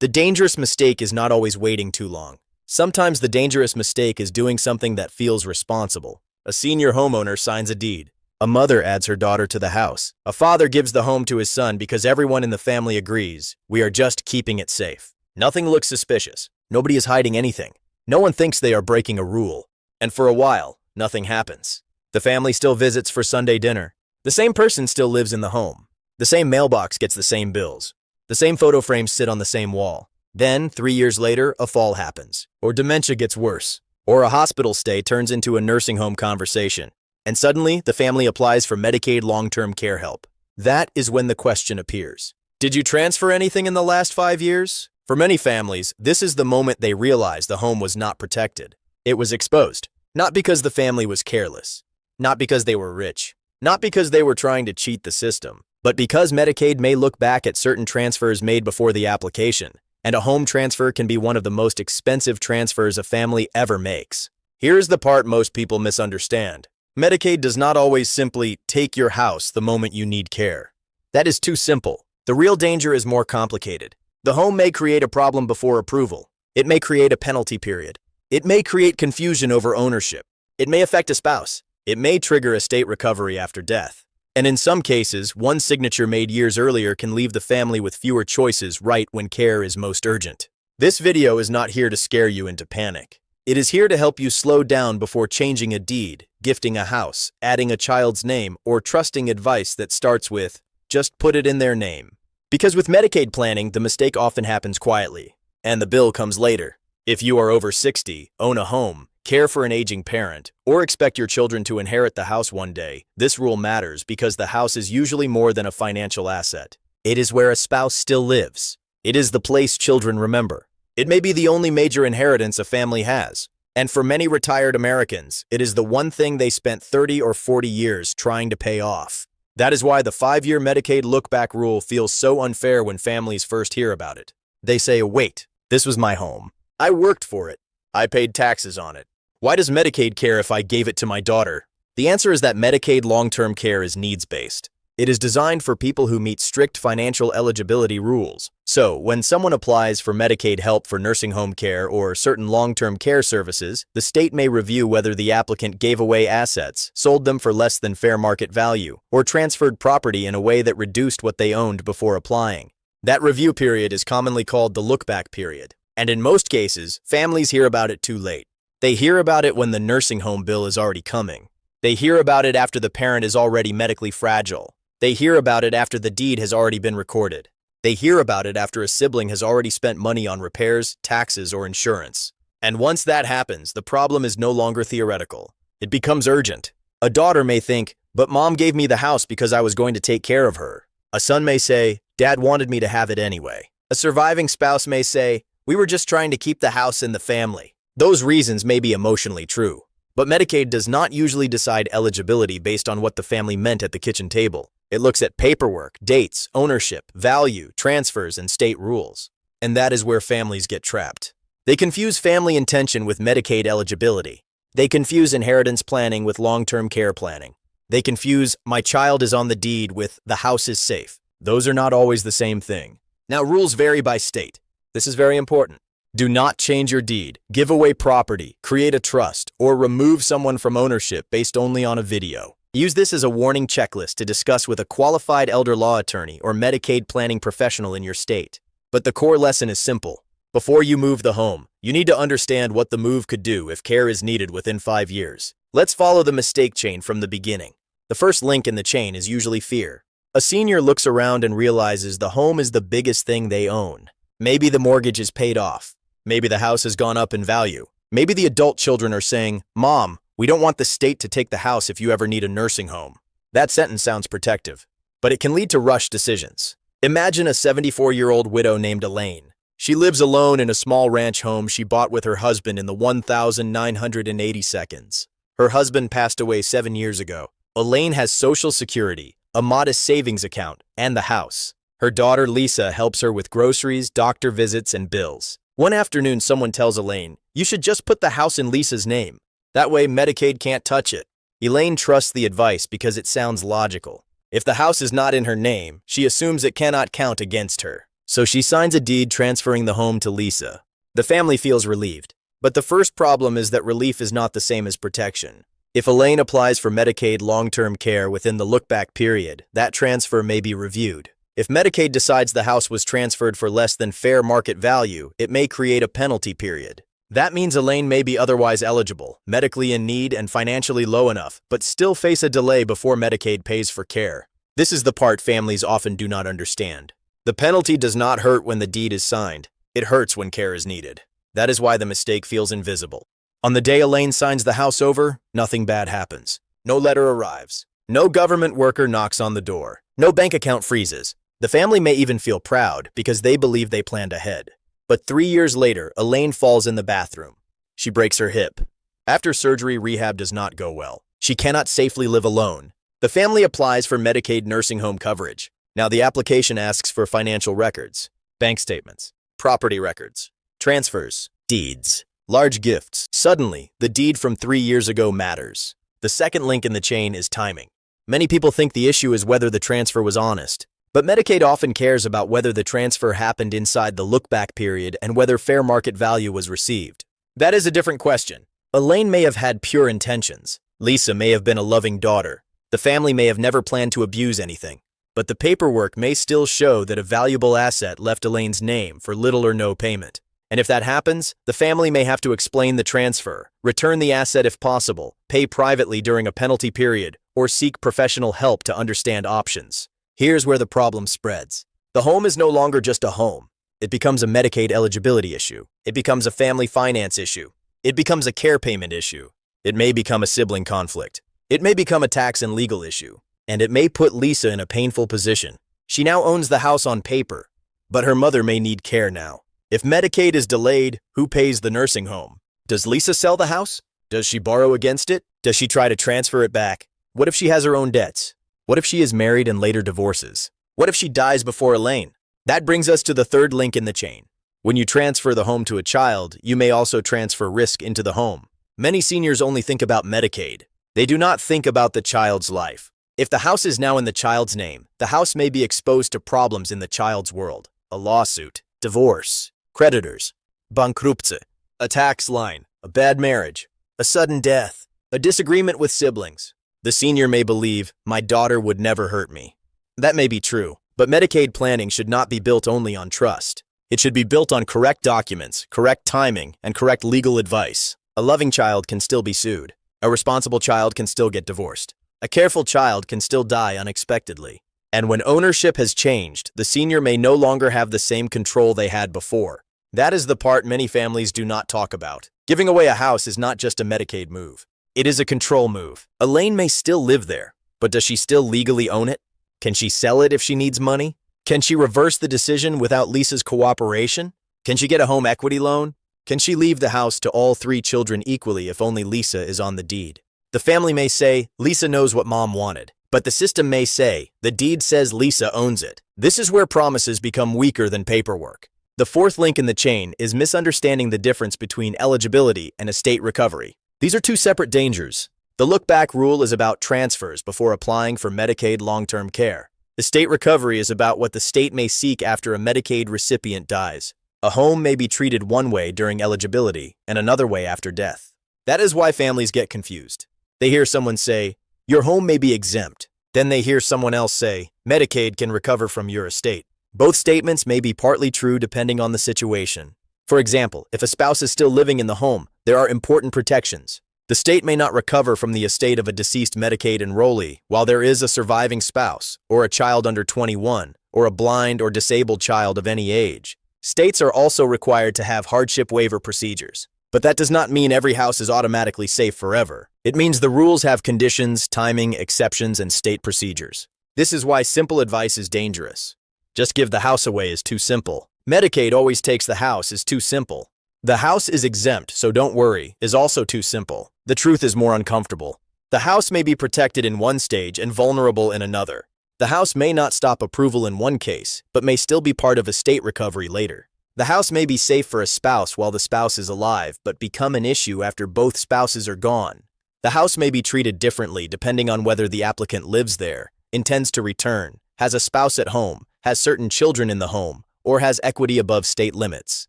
The dangerous mistake is not always waiting too long. Sometimes the dangerous mistake is doing something that feels responsible. A senior homeowner signs a deed. A mother adds her daughter to the house. A father gives the home to his son because everyone in the family agrees, we are just keeping it safe. Nothing looks suspicious. Nobody is hiding anything. No one thinks they are breaking a rule. And for a while, nothing happens. The family still visits for Sunday dinner. The same person still lives in the home. The same mailbox gets the same bills. The same photo frames sit on the same wall. Then, 3 years later, a fall happens. Or dementia gets worse. Or a hospital stay turns into a nursing home conversation. And suddenly, the family applies for Medicaid long-term care help. That is when the question appears. Did you transfer anything in the last 5 years? For many families, this is the moment they realize the home was not protected. It was exposed. Not because the family was careless. Not because they were rich. Not because they were trying to cheat the system. But because Medicaid may look back at certain transfers made before the application, and a home transfer can be one of the most expensive transfers a family ever makes. Here's the part most people misunderstand. Medicaid does not always simply take your house the moment you need care. That is too simple. The real danger is more complicated. The home may create a problem before approval. It may create a penalty period. It may create confusion over ownership. It may affect a spouse. It may trigger estate recovery after death. And in some cases, one signature made years earlier can leave the family with fewer choices right when care is most urgent. This video is not here to scare you into panic. It is here to help you slow down before changing a deed, gifting a house, adding a child's name, or trusting advice that starts with, just put it in their name. Because with Medicaid planning, the mistake often happens quietly, and the bill comes later. If you are over 60, own a home, care for an aging parent, or expect your children to inherit the house one day, this rule matters because the house is usually more than a financial asset. It is where a spouse still lives. It is the place children remember. It may be the only major inheritance a family has. And for many retired Americans, it is the one thing they spent 30 or 40 years trying to pay off. That is why the 5-year Medicaid look-back rule feels so unfair when families first hear about it. They say, wait, this was my home. I worked for it. I paid taxes on it. Why does Medicaid care if I gave it to my daughter? The answer is that Medicaid long-term care is needs-based. It is designed for people who meet strict financial eligibility rules. So, when someone applies for Medicaid help for nursing home care or certain long-term care services, the state may review whether the applicant gave away assets, sold them for less than fair market value, or transferred property in a way that reduced what they owned before applying. That review period is commonly called the look-back period. And in most cases, families hear about it too late. They hear about it when the nursing home bill is already coming. They hear about it after the parent is already medically fragile. They hear about it after the deed has already been recorded. They hear about it after a sibling has already spent money on repairs, taxes, or insurance. And once that happens, the problem is no longer theoretical. It becomes urgent. A daughter may think, but mom gave me the house because I was going to take care of her. A son may say, dad wanted me to have it anyway. A surviving spouse may say, we were just trying to keep the house in the family. Those reasons may be emotionally true. But Medicaid does not usually decide eligibility based on what the family meant at the kitchen table. It looks at paperwork, dates, ownership, value, transfers, and state rules. And that is where families get trapped. They confuse family intention with Medicaid eligibility. They confuse inheritance planning with long-term care planning. They confuse my child is on the deed with the house is safe. Those are not always the same thing. Now, rules vary by state. This is very important. Do not change your deed, give away property, create a trust, or remove someone from ownership based only on a video. Use this as a warning checklist to discuss with a qualified elder law attorney or Medicaid planning professional in your state. But the core lesson is simple. Before you move the home, you need to understand what the move could do if care is needed within 5 years. Let's follow the mistake chain from the beginning. The first link in the chain is usually fear. A senior looks around and realizes the home is the biggest thing they own. Maybe the mortgage is paid off. Maybe the house has gone up in value. Maybe the adult children are saying, Mom, we don't want the state to take the house if you ever need a nursing home. That sentence sounds protective, but it can lead to rushed decisions. Imagine a 74-year-old widow named Elaine. She lives alone in a small ranch home she bought with her husband in the 1,980 seconds. Her husband passed away 7 years ago. Elaine has Social Security, a modest savings account, and the house. Her daughter Lisa helps her with groceries, doctor visits, and bills. One afternoon, someone tells Elaine, you should just put the house in Lisa's name. That way Medicaid can't touch it. Elaine trusts the advice because it sounds logical. If the house is not in her name, she assumes it cannot count against her. So she signs a deed transferring the home to Lisa. The family feels relieved. But the first problem is that relief is not the same as protection. If Elaine applies for Medicaid long-term care within the look-back period, that transfer may be reviewed. If Medicaid decides the house was transferred for less than fair market value, it may create a penalty period. That means Elaine may be otherwise eligible, medically in need and financially low enough, but still face a delay before Medicaid pays for care. This is the part families often do not understand. The penalty does not hurt when the deed is signed. It hurts when care is needed. That is why the mistake feels invisible. On the day Elaine signs the house over, nothing bad happens. No letter arrives. No government worker knocks on the door. No bank account freezes. The family may even feel proud because they believe they planned ahead. But 3 years later, Elaine falls in the bathroom. She breaks her hip. After surgery, rehab does not go well. She cannot safely live alone. The family applies for Medicaid nursing home coverage. Now the application asks for financial records, bank statements, property records, transfers, deeds, large gifts. Suddenly, the deed from 3 years ago matters. The second link in the chain is timing. Many people think the issue is whether the transfer was honest. But Medicaid often cares about whether the transfer happened inside the look-back period and whether fair market value was received. That is a different question. Elaine may have had pure intentions. Lisa may have been a loving daughter. The family may have never planned to abuse anything. But the paperwork may still show that a valuable asset left Elaine's name for little or no payment. And if that happens, the family may have to explain the transfer, return the asset if possible, pay privately during a penalty period, or seek professional help to understand options. Here's where the problem spreads. The home is no longer just a home. It becomes a Medicaid eligibility issue. It becomes a family finance issue. It becomes a care payment issue. It may become a sibling conflict. It may become a tax and legal issue. And it may put Lisa in a painful position. She now owns the house on paper, but her mother may need care now. If Medicaid is delayed, who pays the nursing home? Does Lisa sell the house? Does she borrow against it? Does she try to transfer it back? What if she has her own debts? What if she is married and later divorces? What if she dies before Elaine? That brings us to the third link in the chain. When you transfer the home to a child, you may also transfer risk into the home. Many seniors only think about Medicaid. They do not think about the child's life. If the house is now in the child's name, the house may be exposed to problems in the child's world. A lawsuit, divorce, creditors, bankruptcy, a tax line, a bad marriage, a sudden death, a disagreement with siblings. The senior may believe, my daughter would never hurt me. That may be true, but Medicaid planning should not be built only on trust. It should be built on correct documents, correct timing, and correct legal advice. A loving child can still be sued. A responsible child can still get divorced. A careful child can still die unexpectedly. And when ownership has changed, the senior may no longer have the same control they had before. That is the part many families do not talk about. Giving away a house is not just a Medicaid move. It is a control move. Elaine may still live there, but does she still legally own it? Can she sell it if she needs money? Can she reverse the decision without Lisa's cooperation? Can she get a home equity loan? Can she leave the house to all 3 children equally if only Lisa is on the deed? The family may say, Lisa knows what mom wanted, but the system may say, the deed says Lisa owns it. This is where promises become weaker than paperwork. The fourth link in the chain is misunderstanding the difference between eligibility and estate recovery. These are 2 separate dangers. The look-back rule is about transfers before applying for Medicaid long-term care. Estate recovery is about what the state may seek after a Medicaid recipient dies. A home may be treated one way during eligibility and another way after death. That is why families get confused. They hear someone say, your home may be exempt. Then they hear someone else say, Medicaid can recover from your estate. Both statements may be partly true depending on the situation. For example, if a spouse is still living in the home, there are important protections. The state may not recover from the estate of a deceased Medicaid enrollee while there is a surviving spouse, or a child under 21, or a blind or disabled child of any age. States are also required to have hardship waiver procedures. But that does not mean every house is automatically safe forever. It means the rules have conditions, timing, exceptions, and state procedures. This is why simple advice is dangerous. Just give the house away is too simple. Medicaid always takes the house is too simple. The house is exempt, so don't worry, is also too simple. The truth is more uncomfortable. The house may be protected in one stage and vulnerable in another. The house may not stop approval in one case, but may still be part of estate recovery later. The house may be safe for a spouse while the spouse is alive, but become an issue after both spouses are gone. The house may be treated differently depending on whether the applicant lives there, intends to return, has a spouse at home, has certain children in the home, or has equity above state limits.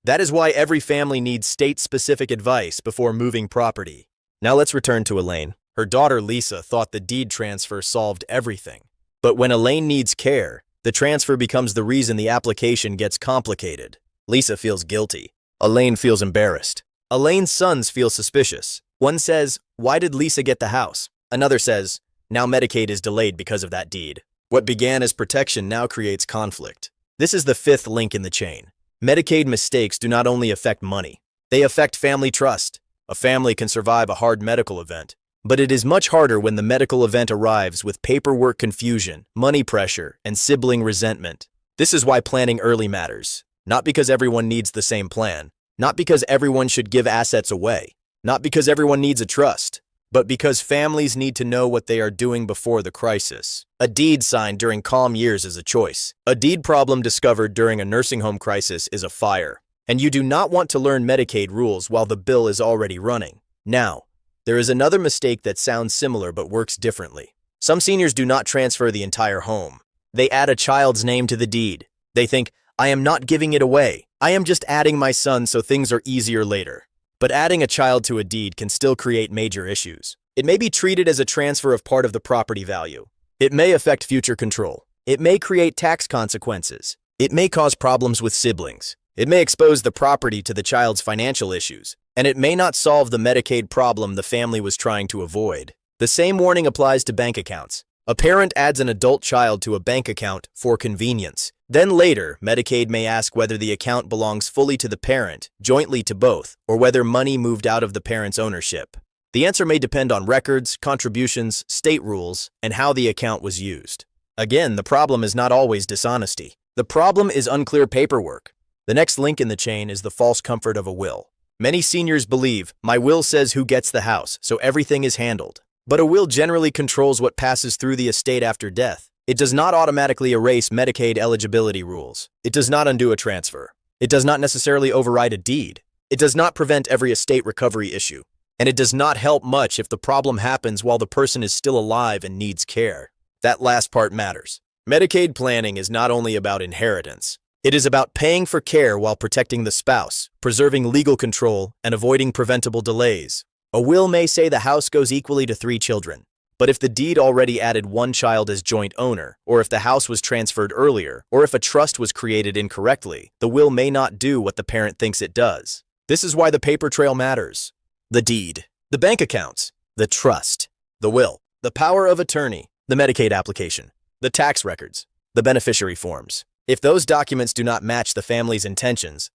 That is why every family needs state-specific advice before moving property. Now let's return to Elaine. Her daughter Lisa thought the deed transfer solved everything. But when Elaine needs care, the transfer becomes the reason the application gets complicated. Lisa feels guilty. Elaine feels embarrassed. Elaine's sons feel suspicious. One says, "Why did Lisa get the house?" Another says, "Now Medicaid is delayed because of that deed." What began as protection now creates conflict. This is the fifth link in the chain. Medicaid mistakes do not only affect money, they affect family trust. A family can survive a hard medical event, but it is much harder when the medical event arrives with paperwork confusion, money pressure, and sibling resentment. This is why planning early matters. Not because everyone needs the same plan, not because everyone should give assets away, not because everyone needs a trust, but because families need to know what they are doing before the crisis. A deed signed during calm years is a choice. A deed problem discovered during a nursing home crisis is a fire. And you do not want to learn Medicaid rules while the bill is already running. Now, there is another mistake that sounds similar but works differently. Some seniors do not transfer the entire home. They add a child's name to the deed. They think, "I am not giving it away. I am just adding my son so things are easier later." But adding a child to a deed can still create major issues. It may be treated as a transfer of part of the property value. It may affect future control. It may create tax consequences. It may cause problems with siblings. It may expose the property to the child's financial issues. And it may not solve the Medicaid problem the family was trying to avoid. The same warning applies to bank accounts. A parent adds an adult child to a bank account for convenience. Then later, Medicaid may ask whether the account belongs fully to the parent, jointly to both, or whether money moved out of the parent's ownership. The answer may depend on records, contributions, state rules, and how the account was used. Again, the problem is not always dishonesty. The problem is unclear paperwork. The next link in the chain is the false comfort of a will. Many seniors believe, "My will says who gets the house, so everything is handled." But a will generally controls what passes through the estate after death. It does not automatically erase Medicaid eligibility rules. It does not undo a transfer. It does not necessarily override a deed. It does not prevent every estate recovery issue. And it does not help much if the problem happens while the person is still alive and needs care. That last part matters. Medicaid planning is not only about inheritance. It is about paying for care while protecting the spouse, preserving legal control, and avoiding preventable delays. A will may say the house goes equally to 3 children. But if the deed already added 1 child as joint owner, or if the house was transferred earlier, or if a trust was created incorrectly, the will may not do what the parent thinks it does. This is why the paper trail matters. The deed, the bank accounts, the trust, the will, the power of attorney, the Medicaid application, the tax records, the beneficiary forms. If those documents do not match the family's intentions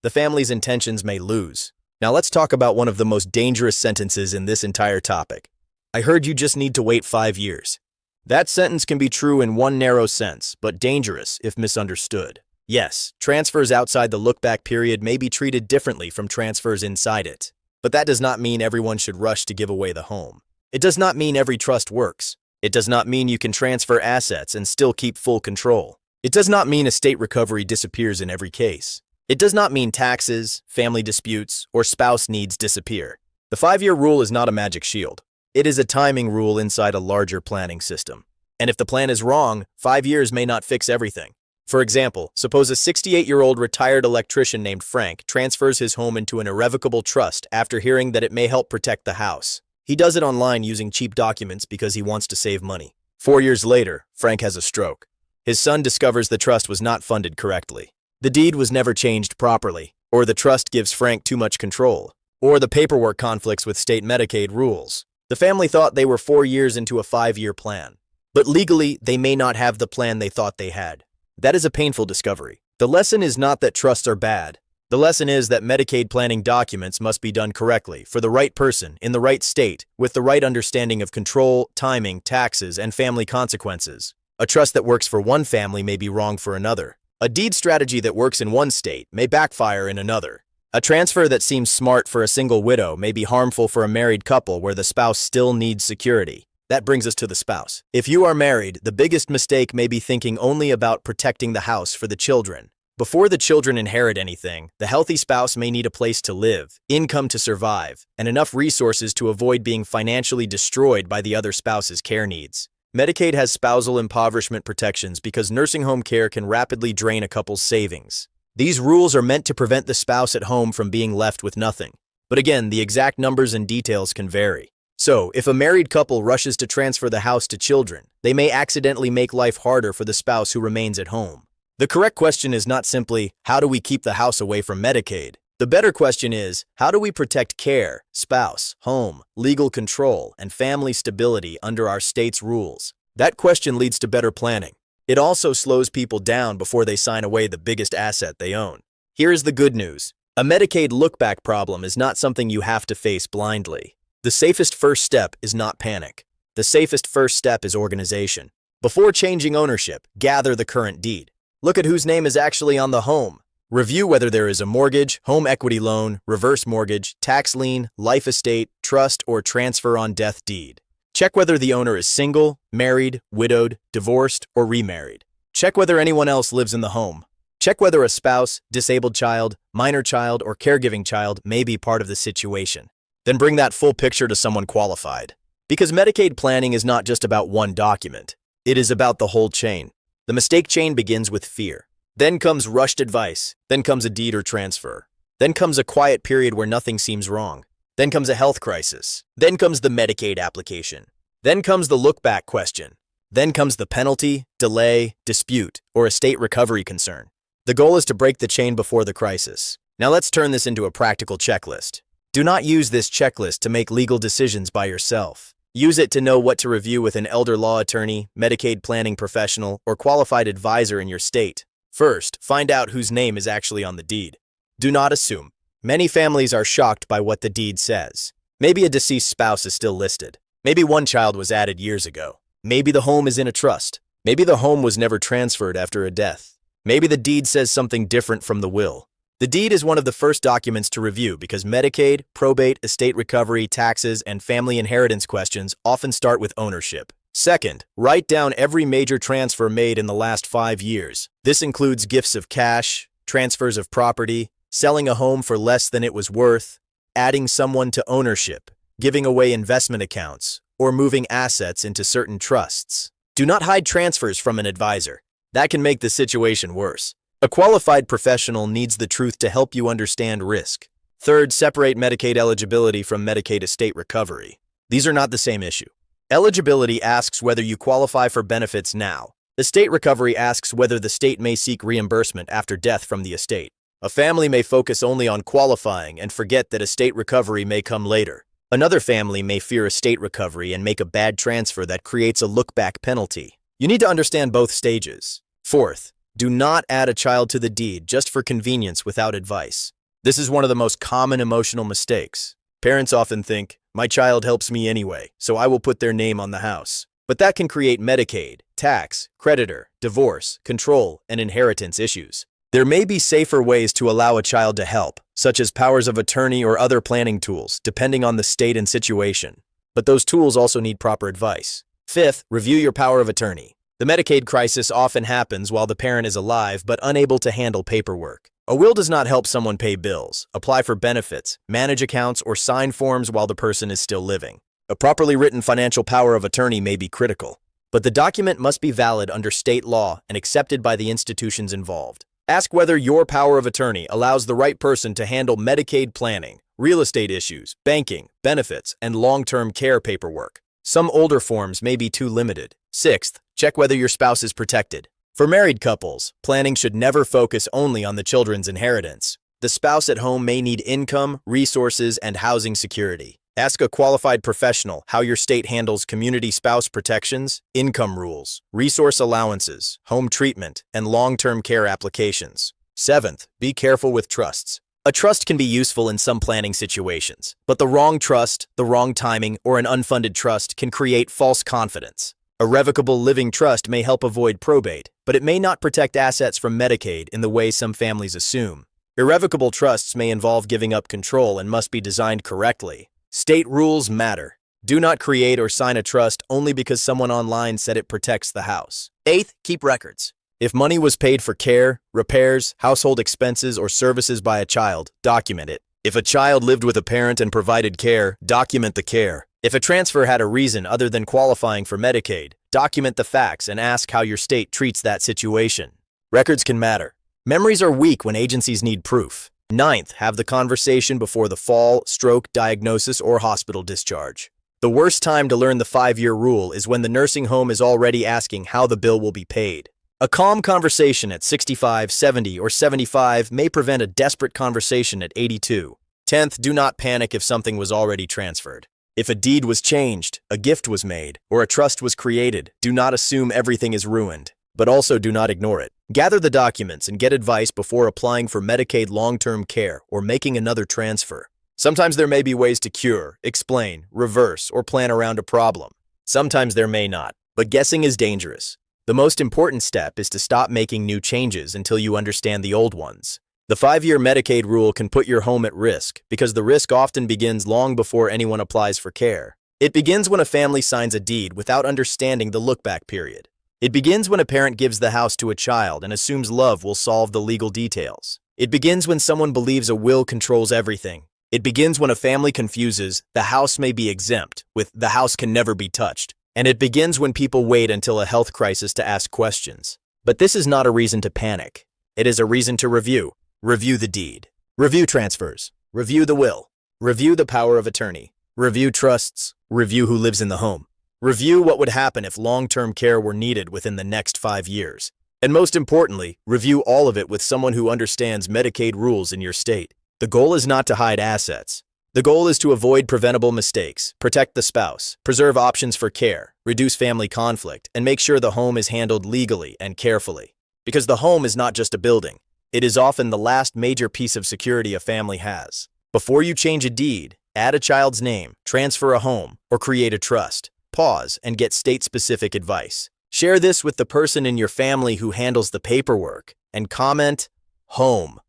may lose. Now let's talk about one of the most dangerous sentences in this entire topic. "I heard you just need to wait 5 years." That sentence can be true in one narrow sense, but dangerous if misunderstood. Yes, transfers outside the lookback period may be treated differently from transfers inside it. But that does not mean everyone should rush to give away the home. It does not mean every trust works. It does not mean you can transfer assets and still keep full control. It does not mean estate recovery disappears in every case. It does not mean taxes, family disputes, or spouse needs disappear. The 5-year rule is not a magic shield. It is a timing rule inside a larger planning system. And if the plan is wrong, 5 years may not fix everything. For example, suppose a 68-year-old retired electrician named Frank transfers his home into an irrevocable trust after hearing that it may help protect the house. He does it online using cheap documents because he wants to save money. 4 years later, Frank has a stroke. His son discovers the trust was not funded correctly. The deed was never changed properly, or the trust gives Frank too much control, or the paperwork conflicts with state Medicaid rules. The family thought they were 4 years into a 5-year plan, but legally, they may not have the plan they thought they had. That is a painful discovery. The lesson is not that trusts are bad. The lesson is that Medicaid planning documents must be done correctly for the right person in the right state with the right understanding of control, timing, taxes, and family consequences. A trust that works for one family may be wrong for another. A deed strategy that works in one state may backfire in another. A transfer that seems smart for a single widow may be harmful for a married couple where the spouse still needs security. That brings us to the spouse. If you are married, the biggest mistake may be thinking only about protecting the house for the children. Before the children inherit anything, the healthy spouse may need a place to live, income to survive, and enough resources to avoid being financially destroyed by the other spouse's care needs. Medicaid has spousal impoverishment protections because nursing home care can rapidly drain a couple's savings. These rules are meant to prevent the spouse at home from being left with nothing. But again, the exact numbers and details can vary. So, if a married couple rushes to transfer the house to children, they may accidentally make life harder for the spouse who remains at home. The correct question is not simply, how do we keep the house away from Medicaid? The better question is, how do we protect care, spouse, home, legal control, and family stability under our state's rules? That question leads to better planning. It also slows people down before they sign away the biggest asset they own. Here is the good news. A Medicaid lookback problem is not something you have to face blindly. The safest first step is not panic. The safest first step is organization. Before changing ownership, gather the current deed. Look at whose name is actually on the home. Review whether there is a mortgage, home equity loan, reverse mortgage, tax lien, life estate, trust, or transfer on death deed. Check whether the owner is single, married, widowed, divorced, or remarried. Check whether anyone else lives in the home. Check whether a spouse, disabled child, minor child, or caregiving child may be part of the situation. Then bring that full picture to someone qualified. Because Medicaid planning is not just about one document. It is about the whole chain. The mistake chain begins with fear. Then comes rushed advice. Then comes a deed or transfer. Then comes a quiet period where nothing seems wrong. Then comes a health crisis. Then comes the Medicaid application. Then comes the look-back question. Then comes the penalty, delay, dispute, or estate recovery concern. The goal is to break the chain before the crisis. Now let's turn this into a practical checklist. Do not use this checklist to make legal decisions by yourself. Use it to know what to review with an elder law attorney, Medicaid planning professional, or qualified advisor in your state. First, find out whose name is actually on the deed. Do not assume. Many families are shocked by what the deed says. Maybe a deceased spouse is still listed. Maybe one child was added years ago. Maybe the home is in a trust. Maybe the home was never transferred after a death. Maybe the deed says something different from the will. The deed is one of the first documents to review because Medicaid, probate, estate recovery, taxes, and family inheritance questions often start with ownership. Second, write down every major transfer made in the last 5 years. This includes gifts of cash, transfers of property, selling a home for less than it was worth, adding someone to ownership, giving away investment accounts, or moving assets into certain trusts. Do not hide transfers from an advisor. That can make the situation worse. A qualified professional needs the truth to help you understand risk. Third, separate Medicaid eligibility from Medicaid estate recovery. These are not the same issue. Eligibility asks whether you qualify for benefits now. Estate recovery asks whether the state may seek reimbursement after death from the estate. A family may focus only on qualifying and forget that estate recovery may come later. Another family may fear estate recovery and make a bad transfer that creates a look-back penalty. You need to understand both stages. Fourth, do not add a child to the deed just for convenience without advice. This is one of the most common emotional mistakes. Parents often think, my child helps me anyway, so I will put their name on the house. But that can create Medicaid, tax, creditor, divorce, control, and inheritance issues. There may be safer ways to allow a child to help, such as powers of attorney or other planning tools, depending on the state and situation. But those tools also need proper advice. Fifth, review your power of attorney. The Medicaid crisis often happens while the parent is alive but unable to handle paperwork. A will does not help someone pay bills, apply for benefits, manage accounts, or sign forms while the person is still living. A properly written financial power of attorney may be critical, but the document must be valid under state law and accepted by the institutions involved. Ask whether your power of attorney allows the right person to handle Medicaid planning, real estate issues, banking, benefits, and long-term care paperwork. Some older forms may be too limited. Sixth, check whether your spouse is protected. For married couples, planning should never focus only on the children's inheritance. The spouse at home may need income, resources, and housing security. Ask a qualified professional how your state handles community spouse protections, income rules, resource allowances, home treatment, and long-term care applications. Seventh, be careful with trusts. A trust can be useful in some planning situations, but the wrong trust, the wrong timing, or an unfunded trust can create false confidence. A revocable living trust may help avoid probate, but it may not protect assets from Medicaid in the way some families assume. Irrevocable trusts may involve giving up control and must be designed correctly. State rules matter. Do not create or sign a trust only because someone online said it protects the house. Eighth, keep records. If money was paid for care, repairs, household expenses, or services by a child, document it. If a child lived with a parent and provided care, document the care. If a transfer had a reason other than qualifying for Medicaid, document the facts and ask how your state treats that situation. Records can matter. Memories are weak when agencies need proof. Ninth, have the conversation before the fall, stroke, diagnosis, or hospital discharge. The worst time to learn the 5-year rule is when the nursing home is already asking how the bill will be paid. A calm conversation at 65, 70, or 75 may prevent a desperate conversation at 82. 10th, do not panic if something was already transferred. If a deed was changed, a gift was made, or a trust was created, do not assume everything is ruined, but also do not ignore it. Gather the documents and get advice before applying for Medicaid long-term care or making another transfer. Sometimes there may be ways to cure, explain, reverse, or plan around a problem. Sometimes there may not, but guessing is dangerous. The most important step is to stop making new changes until you understand the old ones. The 5-year Medicaid rule can put your home at risk because the risk often begins long before anyone applies for care. It begins when a family signs a deed without understanding the look-back period. It begins when a parent gives the house to a child and assumes love will solve the legal details. It begins when someone believes a will controls everything. It begins when a family confuses "the house may be exempt" with "the house can never be touched." And it begins when people wait until a health crisis to ask questions. But this is not a reason to panic. It is a reason to review. Review the deed. Review transfers. Review the will. Review the power of attorney. Review trusts. Review who lives in the home. Review what would happen if long-term care were needed within the next 5 years. And most importantly, review all of it with someone who understands Medicaid rules in your state. The goal is not to hide assets. The goal is to avoid preventable mistakes, protect the spouse, preserve options for care, reduce family conflict, and make sure the home is handled legally and carefully. Because the home is not just a building. It is often the last major piece of security a family has. Before you change a deed, add a child's name, transfer a home, or create a trust, pause and get state-specific advice. Share this with the person in your family who handles the paperwork, and comment, "Home,"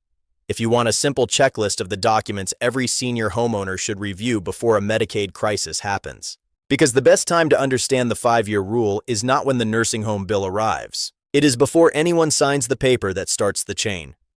if you want a simple checklist of the documents every senior homeowner should review before a Medicaid crisis happens. Because the best time to understand the 5-year rule is not when the nursing home bill arrives. It is before anyone signs the paper that starts the chain.